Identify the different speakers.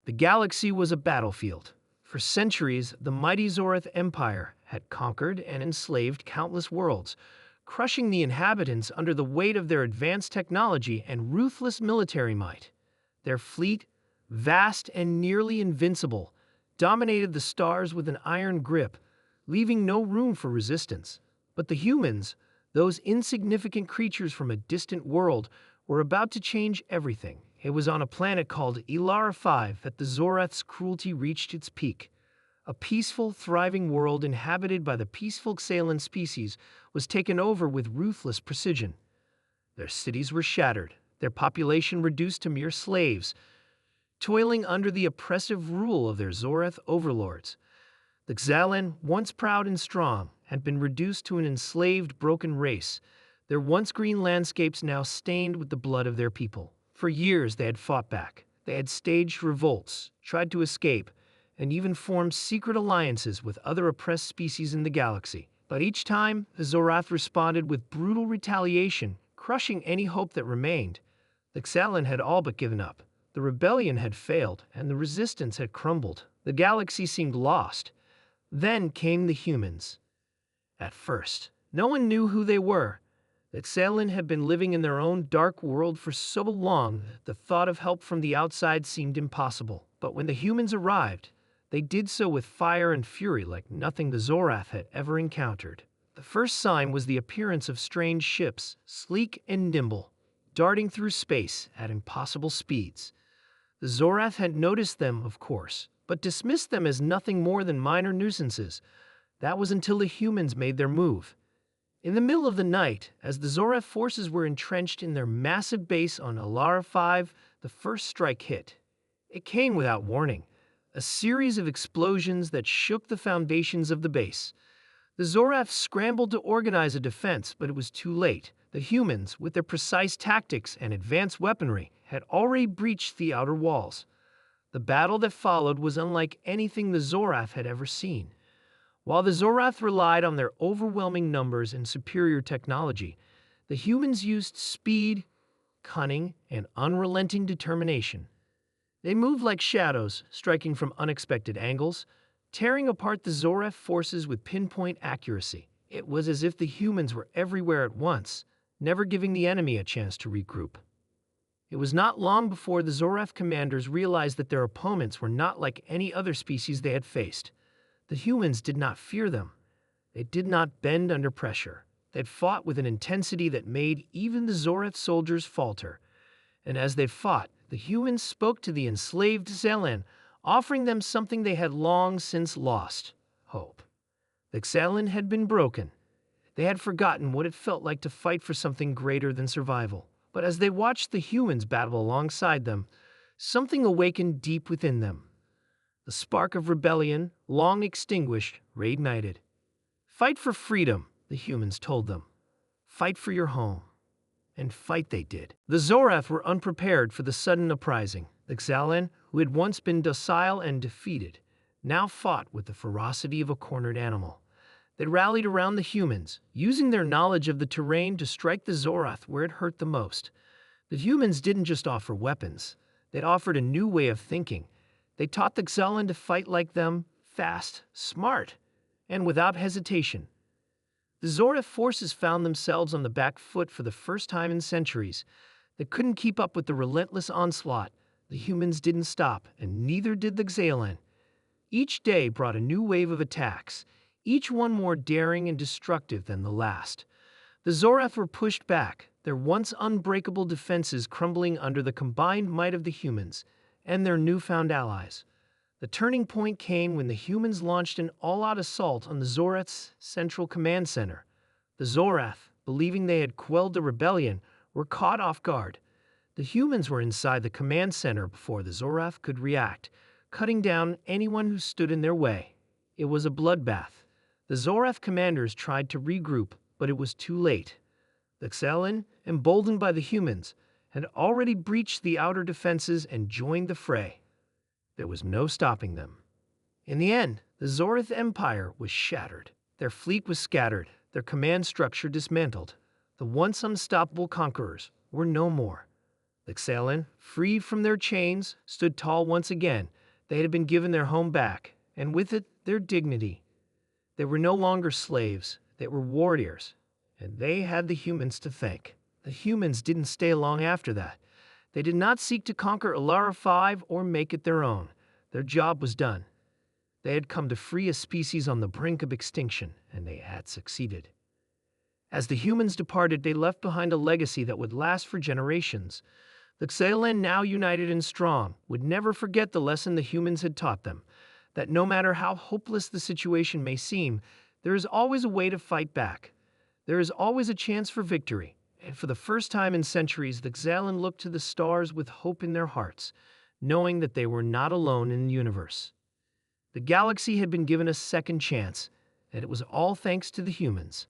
Speaker 1: The galaxy was a battlefield. For centuries, the mighty Zorath Empire had conquered and enslaved countless worlds, crushing the inhabitants under the weight of their advanced technology and ruthless military might. Their fleet, vast and nearly invincible, dominated the stars with an iron grip, leaving no room for resistance. But the humans, those insignificant creatures from a distant world, were about to change everything. It was on a planet called Ilara 5 that the Zorath's cruelty reached its peak. A peaceful, thriving world inhabited by the peaceful Xalan species was taken over with ruthless precision. Their cities were shattered, their population reduced to mere slaves, toiling under the oppressive rule of their Zorath overlords. The Xalan, once proud and strong, had been reduced to an enslaved, broken race, their once green landscapes now stained with the blood of their people. For years they had fought back. They had staged revolts, tried to escape, and even formed secret alliances with other oppressed species in the galaxy. But each time, the Zorath responded with brutal retaliation, crushing any hope that remained. The Xalan had all but given up. The rebellion had failed, and the resistance had crumbled. The galaxy seemed lost. Then came the humans. At first, no one knew who they were. The Xalan had been living in their own dark world for so long that the thought of help from the outside seemed impossible. But when the humans arrived, they did so with fire and fury like nothing the Zorath had ever encountered. The first sign was the appearance of strange ships, sleek and nimble, darting through space at impossible speeds. The Zorath had noticed them, of course, but dismissed them as nothing more than minor nuisances. That was until the humans made their move. In the middle of the night, as the Zorath forces were entrenched in their massive base on Ilara 5, the first strike hit. It came without warning, a series of explosions that shook the foundations of the base. The Zorath scrambled to organize a defense, but it was too late. The humans, with their precise tactics and advanced weaponry, had already breached the outer walls. The battle that followed was unlike anything the Zorath had ever seen. While the Zorath relied on their overwhelming numbers and superior technology, the humans used speed, cunning, and unrelenting determination. They moved like shadows, striking from unexpected angles, tearing apart the Zorath forces with pinpoint accuracy. It was as if the humans were everywhere at once, never giving the enemy a chance to regroup. It was not long before the Zorath commanders realized that their opponents were not like any other species they had faced. The humans did not fear them. They did not bend under pressure. They had fought with an intensity that made even the Zorath soldiers falter. And as they fought, the humans spoke to the enslaved Xalan, offering them something they had long since lost: hope. The Xalan had been broken. They had forgotten what it felt like to fight for something greater than survival. But as they watched the humans battle alongside them, something awakened deep within them. The spark of rebellion, long extinguished, reignited. Fight for freedom, the humans told them. Fight for your home. And fight they did. The Zorath were unprepared for the sudden uprising. The Xalan, who had once been docile and defeated, now fought with the ferocity of a cornered animal. They rallied around the humans, using their knowledge of the terrain to strike the Zorath where it hurt the most. The humans didn't just offer weapons. They'd offered a new way of thinking. They taught the Xalan to fight like them, fast, smart, and without hesitation. The Zorath forces found themselves on the back foot for the first time in centuries. They couldn't keep up with the relentless onslaught. The humans didn't stop, and neither did the Xalan. Each day brought a new wave of attacks, each one more daring and destructive than the last. The Zorath were pushed back, their once unbreakable defenses crumbling under the combined might of the humans and their newfound allies. The turning point came when the humans launched an all-out assault on the Zorath's central command center. The Zorath, believing they had quelled the rebellion, were caught off guard. The humans were inside the command center before the Zorath could react, cutting down anyone who stood in their way. It was a bloodbath. The Zorath commanders tried to regroup, but it was too late. The Xalan, emboldened by the humans, had already breached the outer defenses and joined the fray. There was no stopping them. In the end, the Zorath Empire was shattered. Their fleet was scattered, their command structure dismantled. The once unstoppable conquerors were no more. The Xalan, freed from their chains, stood tall once again, They had been given their home back, and with it, their dignity. They were no longer slaves, they were warriors, and they had the humans to thank. The humans didn't stay long after that. They did not seek to conquer Alara 5 or make it their own. Their job was done. They had come to free a species on the brink of extinction, and they had succeeded. As the humans departed, they left behind a legacy that would last for generations. The Xelan, now united and strong, would never forget the lesson the humans had taught them, that no matter how hopeless the situation may seem, there is always a way to fight back. There is always a chance for victory. And for the first time in centuries, the Xelan looked to the stars with hope in their hearts, knowing that they were not alone in the universe. The galaxy had been given a second chance, and it was all thanks to the humans.